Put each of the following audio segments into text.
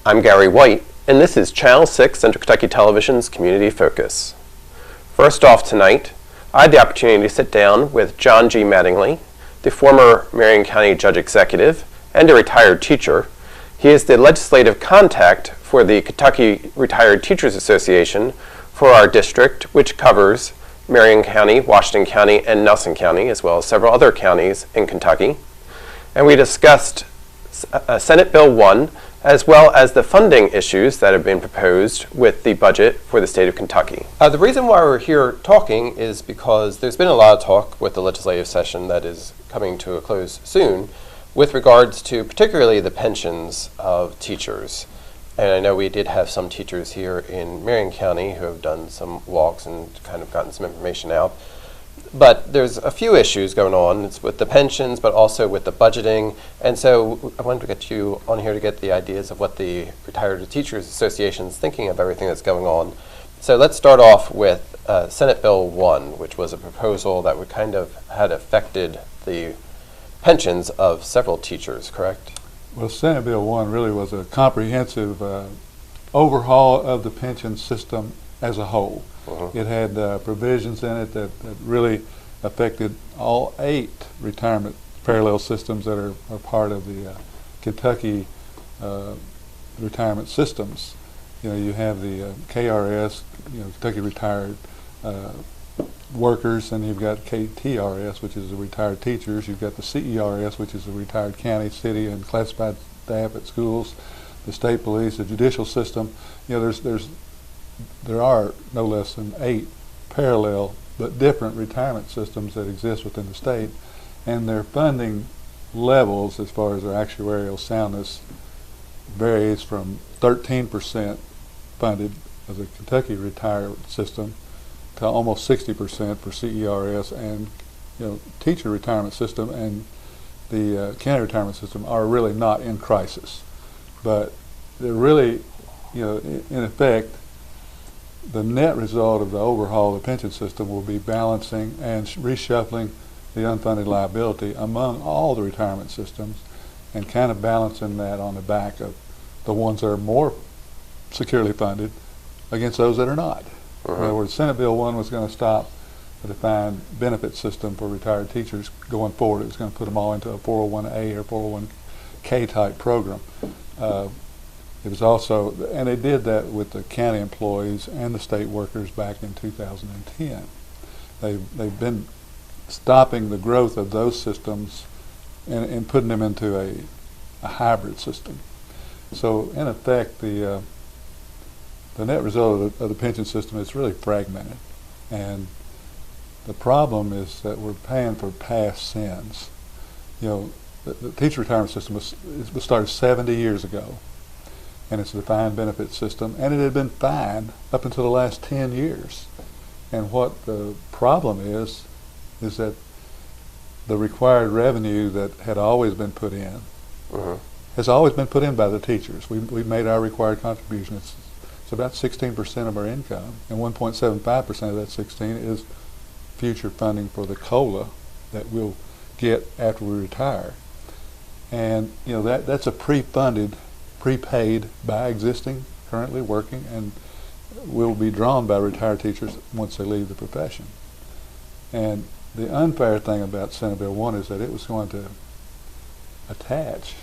I'm Gary White, and this is Channel 6 Central Kentucky Television's Community Focus. First off tonight, I had the opportunity to sit down with John G. Mattingly, the former Marion County Judge Executive and a retired teacher. He is the legislative contact for the Kentucky Retired Teachers Association for our district, which covers Marion County, Washington County, and Nelson County, as well as several other counties in Kentucky. And we discussed Senate Bill 1, as well as the funding issues that have been proposed with the budget for the state of Kentucky. The reason why we're here talking is because there's been a lot of talk with the legislative session that is coming to a close soon with regards to particularly the pensions of teachers. And I know we did have some teachers here in Marion County who have done some walks and kind of gotten some information out. But there's a few issues going on. It's with the pensions, but also with the budgeting. And so I wanted to get you on here to get the ideas of what the Retired Teachers Association is thinking of everything that's going on. So let's start off with Senate Bill 1, which was a proposal that would kind of had affected the pensions of several teachers, correct? Well, Senate Bill 1 really was a comprehensive overhaul of the pension system as a whole. It had provisions in it that really affected all 8 retirement parallel systems that are part of the Kentucky retirement systems. You know, you have the KRS, Kentucky Retired Workers, and you've got KTRS, which is the retired teachers. You've got the CERS, which is the retired county, city, and classified staff at schools, the state police, the judicial system. You know, there are no less than 8 parallel but different retirement systems that exist within the state, and their funding levels as far as their actuarial soundness varies from 13% funded of the Kentucky retired system to almost 60% for CERS, and teacher retirement system and the county retirement system are really not in crisis, but they're really, in effect, the net result of the overhaul of the pension system will be balancing and reshuffling the unfunded liability among all the retirement systems and kind of balancing that on the back of the ones that are more securely funded against those that are not. In other words, Senate Bill 1 was going to stop the defined benefit system for retired teachers going forward. It was going to put them all into a 401A or 401K type program. It was also, and they did that with the county employees and the state workers back in 2010. They've been stopping the growth of those systems and putting them into a hybrid system. So in effect, the net result of the pension system is really fragmented, and the problem is that we're paying for past sins. The teacher retirement system was started 70 years ago. And it's a defined benefit system, and it had been fine up until the last 10 years. And what the problem is that the required revenue that had always been put in has always been put in by the teachers. We made our required contribution. It's about 16% of our income, and 1.75% of that 16 is future funding for the COLA that we'll get after we retire. And that's a prepaid by existing, currently working, and will be drawn by retired teachers once they leave the profession. And the unfair thing about Senate Bill 1 is that it was going to attach,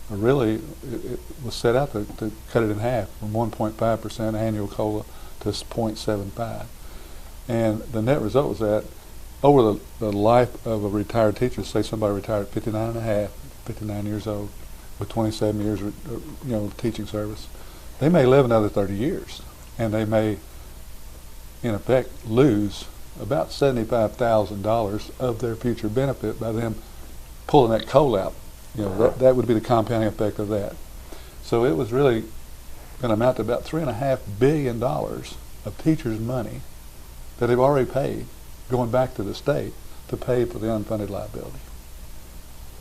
or really it was set out to cut it in half from 1.5% annual COLA to 0.75. And the net result was that over the life of a retired teacher, say somebody retired at 59 years old, with 27 years teaching service, they may live another 30 years, and they may in effect lose about $75,000 of their future benefit by them pulling that COLA out. That would be the compounding effect of that. So it was really going to amount to about $3.5 billion of teachers' money that they've already paid going back to the state to pay for the unfunded liability,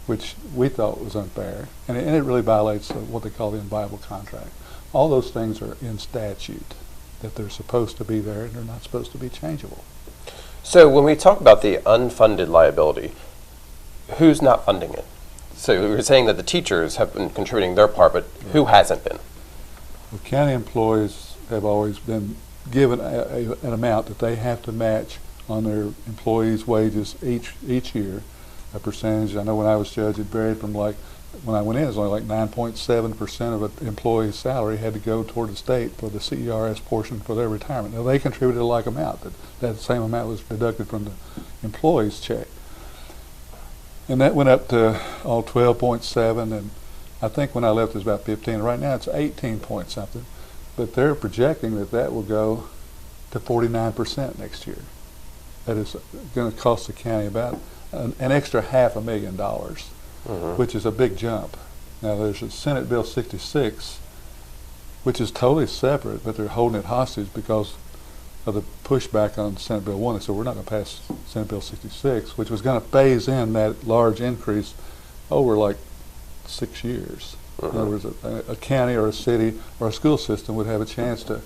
which we thought was unfair, and it really violates what they call the inviolable contract. All those things are in statute, that they're supposed to be there and they're not supposed to be changeable. So when we talk about the unfunded liability, who's not funding it? So we were saying that the teachers have been contributing their part, but who hasn't been? Well, county employees have always been given an amount that they have to match on their employees' wages each year, a percentage. I know when I was judge, it varied from like, when I went in, it was only like 9.7% of an employee's salary had to go toward the state for the CERS portion for their retirement. Now, they contributed a like amount. That same amount was deducted from the employee's check. And that went up to all 12.7, and I think when I left it was about 15. Right now it's 18 point something, but they're projecting that that will go to 49% next year. That is going to cost the county about an extra $500,000, which is a big jump. Now there's a Senate Bill 66, which is totally separate, but they're holding it hostage because of the pushback on Senate Bill 1. So we're not going to pass Senate Bill 66, which was going to phase in that large increase over like 6 years. In other words, a county or a city or a school system would have a chance to,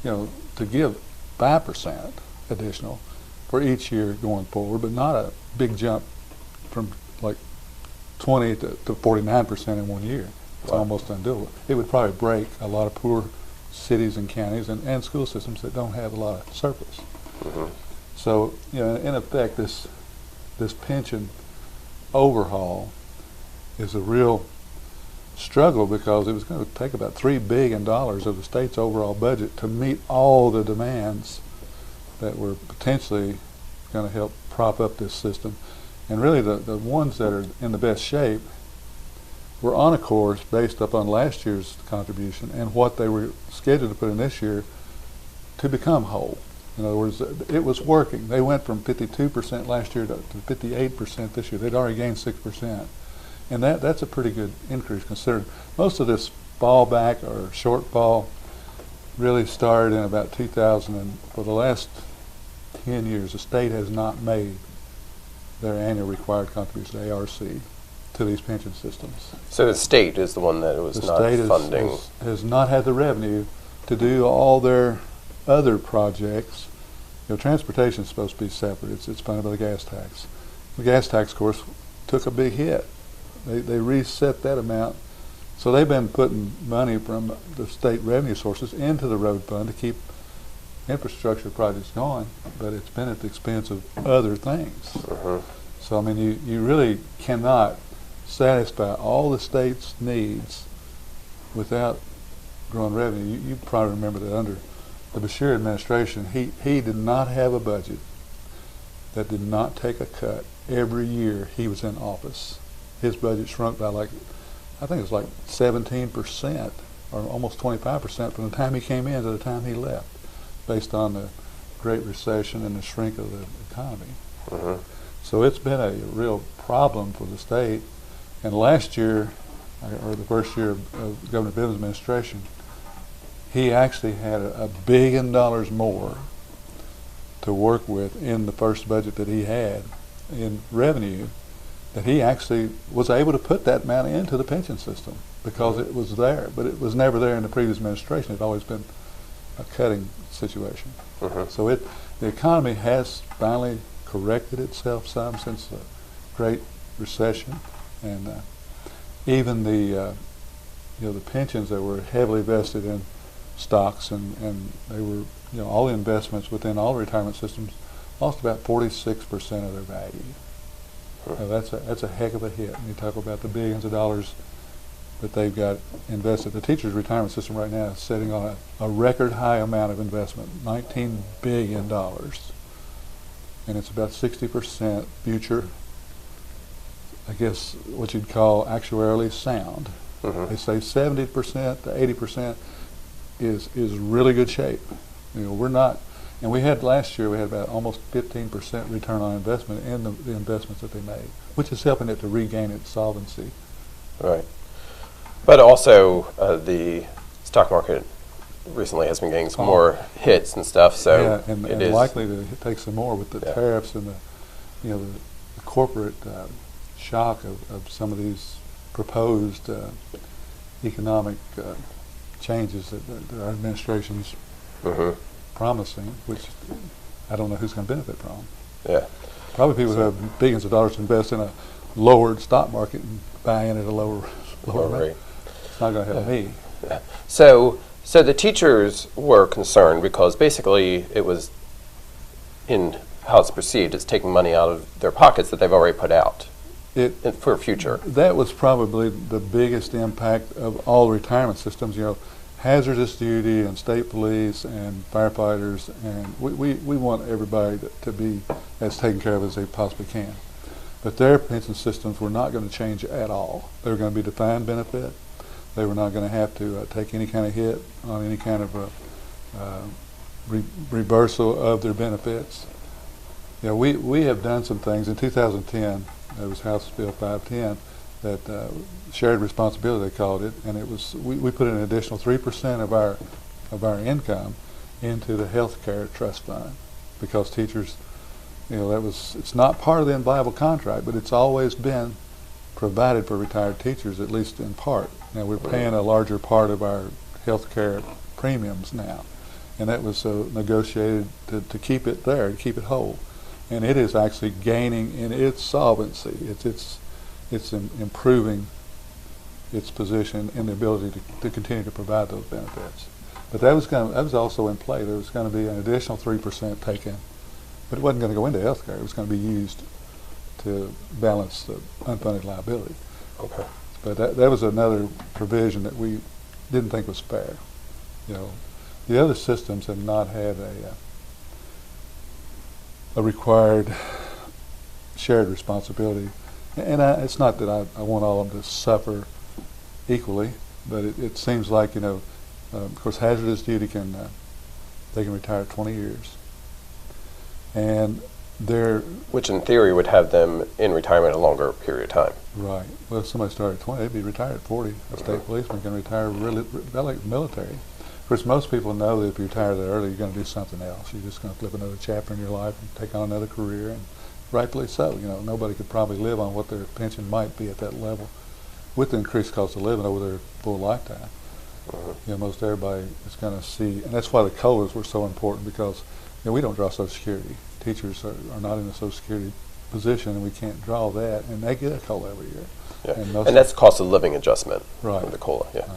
to give 5% additional for each year going forward, but not a big jump from like 20 to 49% in 1 year. It's almost undoable. It would probably break a lot of poor cities and counties and school systems that don't have a lot of surplus. So, in effect, this pension overhaul is a real struggle because it was going to take about $3 billion of the state's overall budget to meet all the demands that were potentially going to help prop up this system. And really the ones that are in the best shape were on a course based upon last year's contribution and what they were scheduled to put in this year to become whole. In other words, it was working. They went from 52% last year to 58% this year. They'd already gained 6%. And that's a pretty good increase considering most of this fallback or shortfall really started in about 2000, and for the last 10 years the state has not made their annual required contribution to ARC to these pension systems. So the state is the one that was not funding. The state has not had the revenue to do all their other projects. Transportation is supposed to be separate. It's funded by the gas tax. The gas tax, of course, took a big hit. They reset that amount. So they've been putting money from the state revenue sources into the road fund to keep infrastructure projects going, but it's been at the expense of other things. So, I mean, you really cannot satisfy all the state's needs without growing revenue. You probably remember that under the Beshear administration, he did not have a budget that did not take a cut every year he was in office. His budget shrunk by I think it was like 17% or almost 25% from the time he came in to the time he left, based on the Great Recession and the shrink of the economy. So it's been a real problem for the state. And last year, or the first year of Governor Bivens' administration, he actually had $1 billion more to work with in the first budget that he had in revenue, that he actually was able to put that amount into the pension system because it was there, but it was never there in the previous administration. It had always been a cutting situation. So the economy has finally corrected itself some since the Great Recession, and even the pensions that were heavily vested in stocks and they were all the investments within all retirement systems lost about 46% of their value. Now that's a heck of a hit when you talk about the billions of dollars that they've got invested. The teachers' retirement system right now is sitting on a record high amount of investment, $19 billion. And it's about 60% future, I guess what you'd call actuarially sound. They say 70% to 80% is really good shape. We're not, and we had last year, we had about almost 15% return on investment in the investments that they made, which is helping it to regain its solvency. Right. But also the stock market recently has been getting some more hits and stuff, so yeah, and is likely to take some more with the tariffs and the corporate shock of some of these proposed economic changes that our administration's promising, which I don't know who's going to benefit from. Yeah. Probably people who have billions of dollars to invest in a lowered stock market and buy in at a lower rate. It's not going to help me. So the teachers were concerned because basically it was, in how it's perceived, it's taking money out of their pockets that they've already put out for future. That was probably the biggest impact of all retirement systems. You know, hazardous duty and state police and firefighters, and we want everybody to be as taken care of as they possibly can. But their pension systems were not going to change at all. They were going to be defined benefit. They were not going to have to take any kind of hit on any kind of reversal of their benefits. You know, we have done some things. In 2010, there was House Bill 510 that shared responsibility, they called it, and it was we put an additional 3% of our income into the health care trust fund, because teachers, you know, it's not part of the inviolable contract, but it's always been provided for retired teachers, at least in part. Now we're paying a larger part of our health care premiums now, and that was negotiated to keep it there, to keep it whole. And it is actually gaining in its solvency. It's improving its position in the ability to continue to provide those benefits. But that was also in play. There was going to be an additional 3% taken, but it wasn't going to go into health care. It was going to be used to balance the unfunded liability. Okay. But that was another provision that we didn't think was fair. You know, the other systems have not had a required shared responsibility, and it's not that I want all of them to suffer equally, but it seems like, you know, of course, hazardous duty they can retire at 20 years, and which in theory would have them in retirement a longer period of time. Right. Well, if somebody started at 20, they'd be retired at 40. A state policeman can retire really like the military. Of course, most people know that if you retire that early, you're going to do something else. You're just going to flip another chapter in your life and take on another career, and rightfully so. You know, nobody could probably live on what their pension might be at that level with the increased cost of living over their full lifetime. You know, most everybody is going to see, and that's why the COLAs were so important, because, you know, we don't draw Social Security. Teachers are not in a Social Security position, and we can't draw that, and they get a COLA every year. Yeah. And that's cost of living adjustment. Right. Of the COLA. Yeah.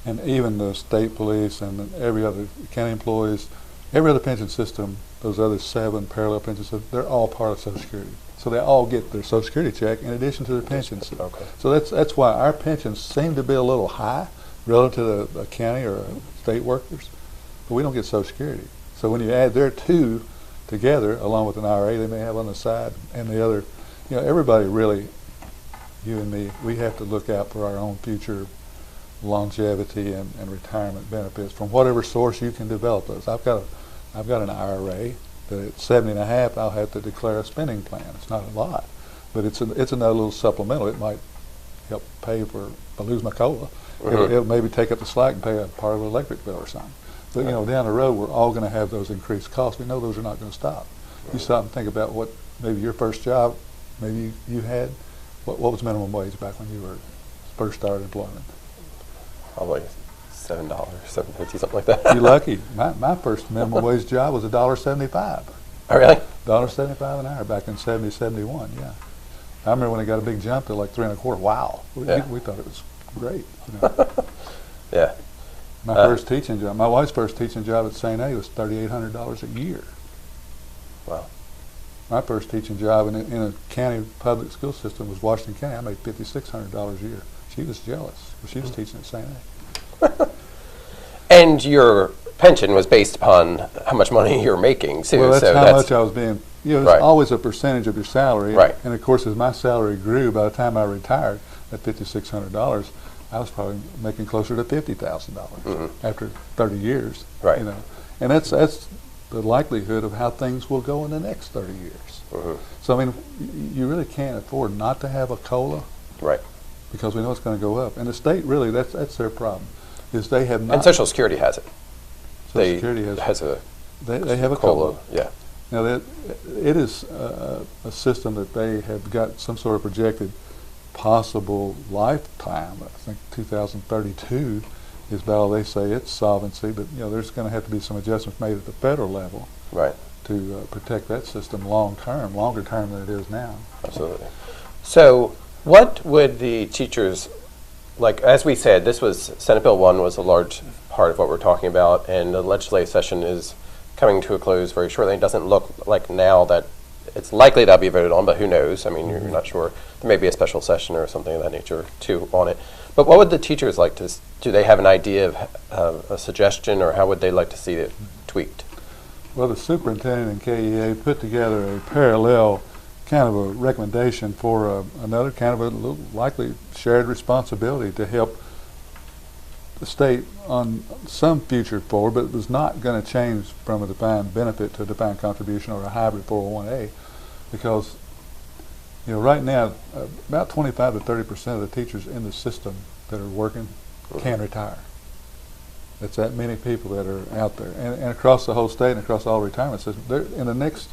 And even the state police and every other county employees, every other pension system, those other 7 parallel pension systems, they're all part of Social Security. So they all get their Social Security check in addition to their pensions. Okay. So that's why our pensions seem to be a little high relative to a county or a state workers, but we don't get Social Security. So when you add their two together, along with an IRA they may have on the side, and the other, you know, everybody really, you and me, we have to look out for our own future longevity and retirement benefits from whatever source you can develop those. I've got an IRA that at 70 and a half I'll have to declare a spending plan. It's not a lot, but it's another little supplemental. It might help pay for if I lose my COLA. It'll maybe take up the slack and pay a part of the electric bill or something. But you know, down the road we're all going to have those increased costs. We know those are not going to stop. You stop and think about what maybe your first job, maybe you had. What was minimum wage back when you were first started employment? Probably $7, $7.50, something like that. You're lucky. My first minimum wage job was $1.75. Oh, really? $1.75 an hour back in 70, 71, yeah. I remember when it got a big jump to like 3 1/4. Wow. We thought it was great. You know. Yeah. My first teaching job, my wife's first teaching job at St. A was $3,800 a year. Wow. My first teaching job in a county public school system was Washington County. I made $5,600 a year. She was jealous because she was teaching at St. A. And your pension was based upon how much money you're making, too. Well, that's so how much I was being, you know, it's Right. always a percentage of your salary. Right. And of course, as my salary grew, by the time I retired at $5,600, I was probably making closer to $50,000 after 30 years. Right. You know, and that's the likelihood of how things will go in the next 30 years. So I mean, you really can't afford not to have a COLA. Right. Because we know it's going to go up. And the state, really, that's their problem, is they have not. And Social Security has it. Social Security has a they have a COLA. Yeah. Now, it is a system that they have got some sort of projected possible lifetime. I think 2032 is about all they say it's solvency, but you know, there's going to have to be some adjustments made at the federal level. Right. To protect that system longer term than it is now. Absolutely. So what would the teachers like as we said, this was Senate Bill 1 was a large part of what we're talking about, and the legislative session is coming to a close very shortly. It doesn't look like now that it's likely that'll be voted on, but who knows? I mean, you're not sure. There may be a special session or something of that nature too on it. But what would the teachers like to? Do they have an idea of a suggestion, or how would they like to see it tweaked? Well, the superintendent and KEA put together a parallel kind of a recommendation for another kind of a little likely shared responsibility to help the state on some future forward, but it was not going to change from a defined benefit to a defined contribution or a hybrid 401A, because right now about 25 to 30% of the teachers in the system that are working can retire. It's that many people that are out there, and across the whole state and across all retirement systems. In the next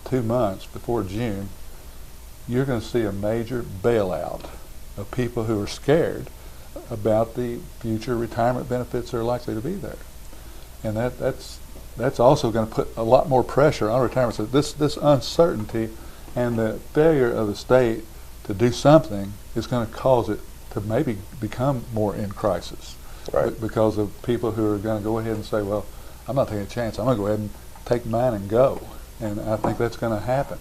2 months before June, you're going to see a major bailout of people who are scared about the future retirement benefits that are likely to be there, and that's also going to put a lot more pressure on retirement. So this uncertainty and the failure of the state to do something is going to cause it to maybe become more in crisis, right? Because of people who are going to go ahead and say, well, I'm not taking a chance. I'm going to go ahead and take mine and go. And I think that's going to happen.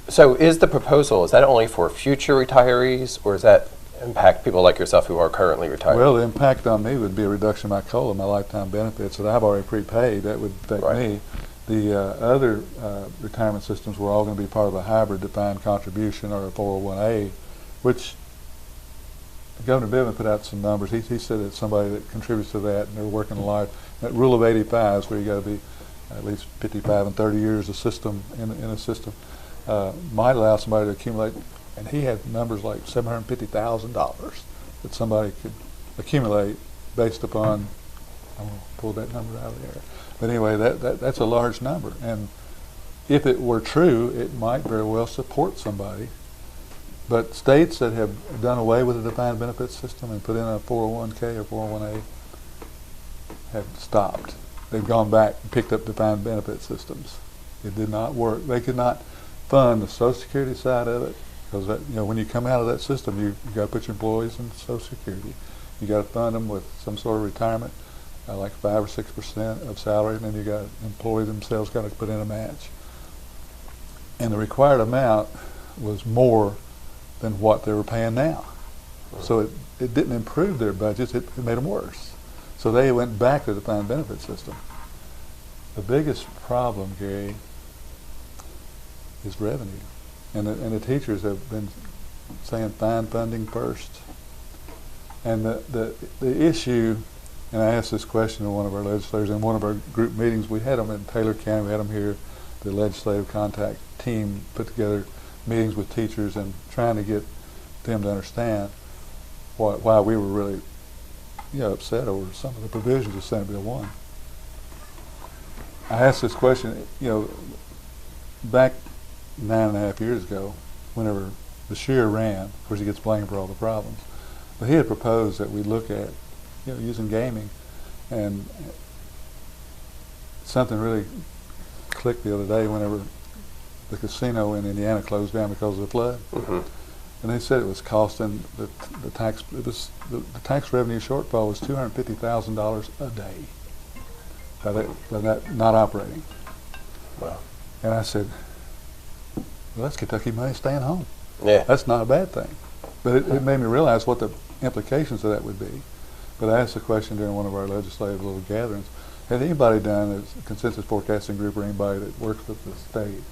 So is the proposal, is that only for future retirees, or does that impact people like yourself who are currently retired? Well, the impact on me would be a reduction of my COLA, my lifetime benefits that I've already prepaid. That would affect me. The other retirement systems were all going to be part of a hybrid defined contribution or a 401A, which Governor Bivens put out some numbers. He said that somebody that contributes to that, and they're working a lot. That rule of 85 is where you got to be at least 55 and 30 years a system in a system, might allow somebody to accumulate, and he had numbers like $750,000 that somebody could accumulate based upon, I'm going to pull that number out of there. But anyway, that's a large number, and if it were true, it might very well support somebody. But states that have done away with the defined benefit system and put in a 401k or 401A have stopped. They've gone back and picked up defined benefit systems. It did not work. They could not fund the Social Security side of it, because when you come out of that system, you got to put your employees in Social Security. You got to fund them with some sort of retirement, like 5 or 6% of salary, and then you got employees themselves got to put in a match. And the required amount was more than what they were paying now. So it didn't improve their budgets, it made them worse. So they went back to the defined benefit system. The biggest problem, Gary, is revenue. And the teachers have been saying find funding first. And the issue, and I asked this question to one of our legislators in one of our group meetings. We had them in Taylor County, we had them here. The legislative contact team put together meetings with teachers and trying to get them to understand why we were really upset over some of the provisions of Senate Bill 1. I asked this question, back 9.5 years ago, whenever Beshear ran. Of course, he gets blamed for all the problems. But he had proposed that we look at, using gaming, and something really clicked the other day whenever the casino in Indiana closed down because of the flood. Mm-hmm. And they said it was costing the tax. The tax revenue shortfall was $250,000 a day by that not operating. Wow. And I said, well, that's Kentucky money staying home. Yeah. That's not a bad thing. But it made me realize what the implications of that would be. But I asked the question during one of our legislative little gatherings, has anybody done, a consensus forecasting group or anybody that works with the state,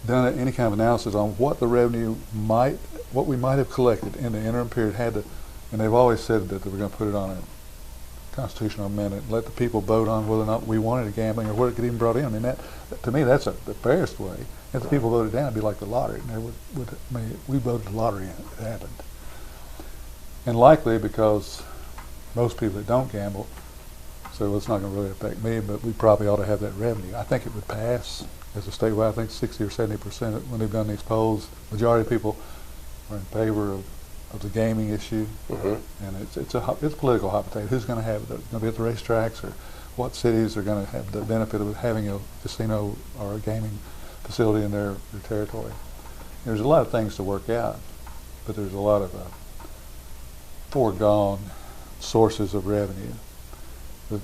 done any kind of analysis on what the revenue what we might have collected in the interim period and they've always said that they were going to put it on a constitutional amendment and let the people vote on whether or not we wanted a gambling or whether it could even brought in. I mean, to me, that's the fairest way. If the people voted down, it'd be like the lottery. And we voted the lottery in, it happened. And likely because most people that don't gamble, so it's not going to really affect me, but we probably ought to have that revenue. I think it would pass as a statewide. I think 60 or 70% when they've done these polls, majority of people are in favor of the gaming issue. Mm-hmm. And it's a political hot potato. Who's going to have it? Going to be at the racetracks, or what cities are going to have the benefit of having a casino or a gaming facility in their territory? There's a lot of things to work out, but there's a lot of foregone sources of revenue.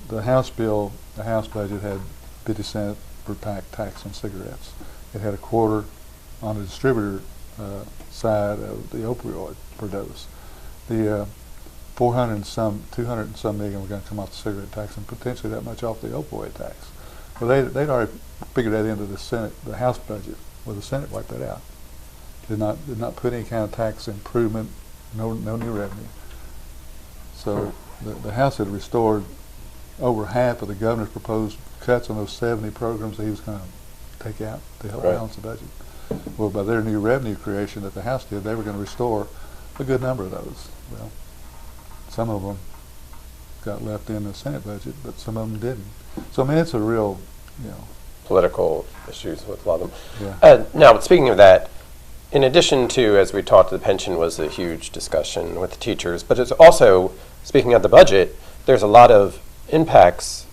The House bill, the House budget had 50 cents per pack tax on cigarettes. It had a quarter on the distributor side of the opioid per dose. The 400 and some, 200 and some million were going to come off the cigarette tax, and potentially that much off the opioid tax. Well, they'd already figured that into the Senate, the House budget. Well, the Senate wiped that out. Did not put any kind of tax improvement, no new revenue. So the House had restored over half of the governor's proposed cuts on those 70 programs that he was going to take out to help balance the budget. Well, by their new revenue creation that the House did, they were going to restore a good number of those. Well, some of them got left in the Senate budget, but some of them didn't. So I mean, it's a real, political issues with a lot of them. Yeah. Now, speaking of that, in addition to, as we talked, the pension was a huge discussion with the teachers, but it's also, speaking of the budget, there's a lot of impacts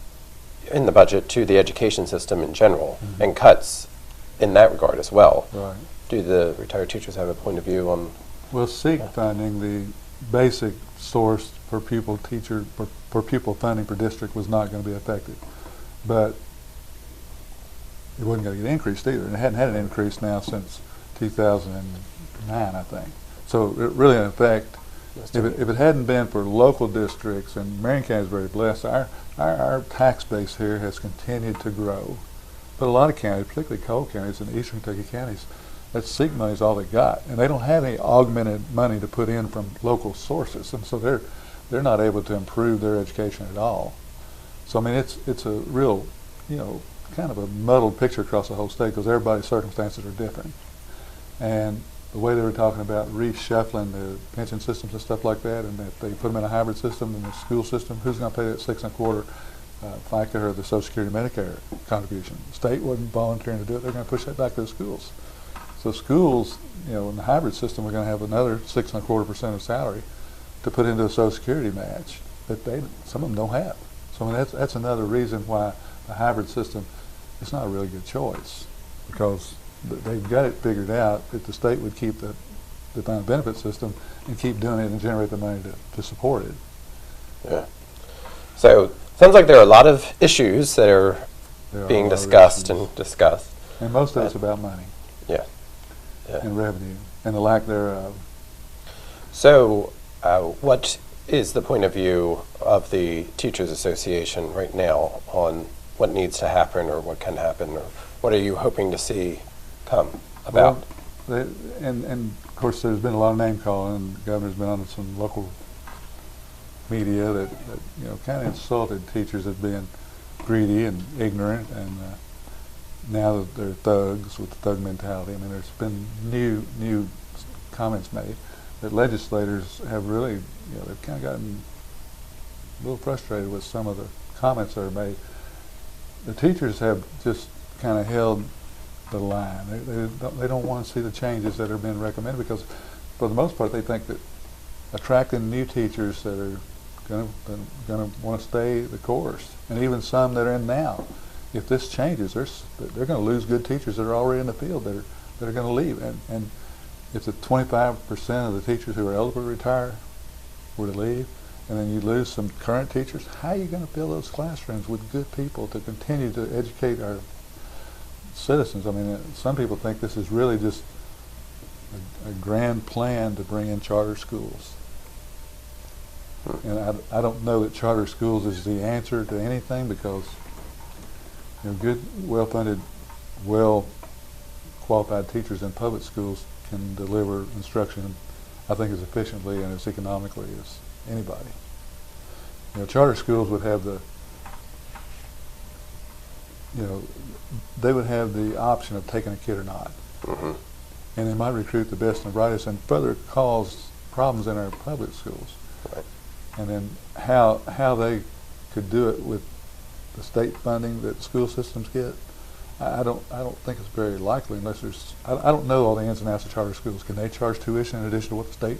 in the budget to the education system in general, and cuts in that regard as well. Right. Do the retired teachers have a point of view on? Well, SEEK funding, the basic source per pupil teacher, per pupil funding per district was not going to be affected. But it wasn't going to get increased either. And it hadn't had an increase now since 2009, I think. So it really, in effect, if it hadn't been for local districts, and Marion County is very blessed, our tax base here has continued to grow. But a lot of counties, particularly coal counties and eastern Kentucky counties, that SEEK money is all they got, and they don't have any augmented money to put in from local sources, and so they're not able to improve their education at all. So I mean, it's a real, kind of a muddled picture across the whole state because everybody's circumstances are different. And the way they were talking about reshuffling the pension systems and stuff like that, and that they put them in a hybrid system in the school system, who's going to pay that 6 1/4 FICA or the Social Security Medicare contribution? The state wasn't volunteering to do it. They're going to push that back to the schools. So schools, in the hybrid system, we're going to have another 6 1/4% of salary to put into a Social Security match that some of them don't have. So I mean, that's another reason why the hybrid system is not a really good choice, because they've got it figured out that the state would keep the defined benefit system and keep doing it and generate the money to support it. Yeah. So sounds like there are a lot of issues that are being discussed. And most of it's about money. Yeah. And revenue and the lack thereof. So what is the point of view of the Teachers Association right now on what needs to happen or what can happen, or what are you hoping to see come about? Well, and of course there's been a lot of name calling, and the governor's been on some local media that kind of insulted teachers as being greedy and ignorant, and now that they're thugs with the thug mentality. I mean, there's been new comments made that legislators have really, they've kind of gotten a little frustrated with some of the comments that are made. The teachers have just kind of held the line. They don't want to see the changes that are being recommended, because for the most part they think that attracting new teachers that are going to want to stay the course, and even some that are in now, if this changes, they're going to lose good teachers that are already in the field that are going to leave. And if the 25% of the teachers who are eligible to retire were to leave, and then you lose some current teachers, how are you going to fill those classrooms with good people to continue to educate our citizens? I mean, some people think this is really just a grand plan to bring in charter schools. And I don't know that charter schools is the answer to anything, because good, well-funded, well-qualified teachers in public schools can deliver instruction, I think, as efficiently and as economically as anybody. Charter schools would have they would have the option of taking a kid or not. Mm-hmm. And they might recruit the best and the brightest and further cause problems in our public schools. Right. And then how they could do it with the state funding that school systems get, I don't think it's very likely, unless there's, I don't know all the ins and outs of charter schools. Can they charge tuition in addition to what the state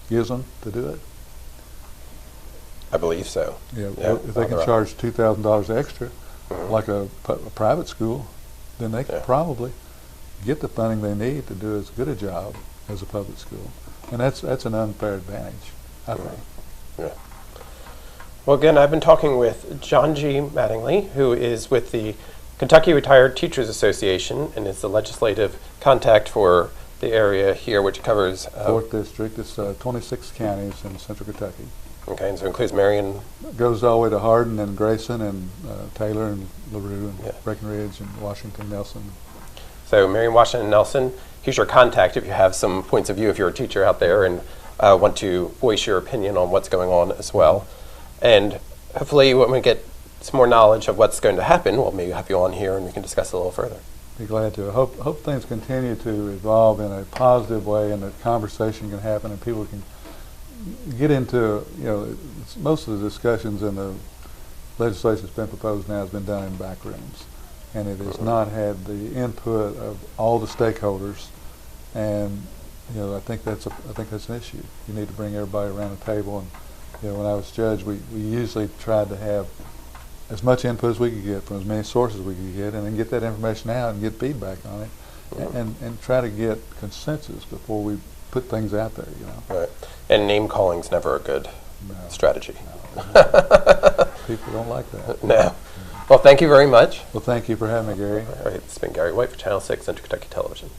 gives them to do it? I believe so. Yeah, if they can charge $2,000 extra, like a private school, then they can probably get the funding they need to do as good a job as a public school. And that's an unfair advantage. I think. Yeah. Well, again, I've been talking with John G. Mattingly, who is with the Kentucky Retired Teachers Association and is the legislative contact for the area here, which covers... Fourth District, it's 26 counties in central Kentucky. Okay, and so it includes Marion... Goes all the way to Hardin and Grayson and Taylor and LaRue and Yeah. Breckenridge and Washington, Nelson. So Marion, Washington, Nelson, here's your contact if you have some points of view, if you're a teacher out there and want to voice your opinion on what's going on as well. And hopefully when we get some more knowledge of what's going to happen, we'll maybe have you on here and we can discuss it a little further. Be glad to. Hope things continue to evolve in a positive way and that conversation can happen and people can get into, most of the discussions in the legislation that's been proposed now has been done in back rooms. And it has not had the input of all the stakeholders. And, I think that's an issue. You need to bring everybody around the table. And, when I was judge, we usually tried to have as much input as we could get from as many sources we could get and then get that information out and get feedback on it and try to get consensus before we put things out there, Right. And name calling's never a good strategy. No. People don't like that. No. Well, thank you very much. Well, thank you for having me, Gary. All right, it's been Gary White for Channel 6 Central Kentucky Television.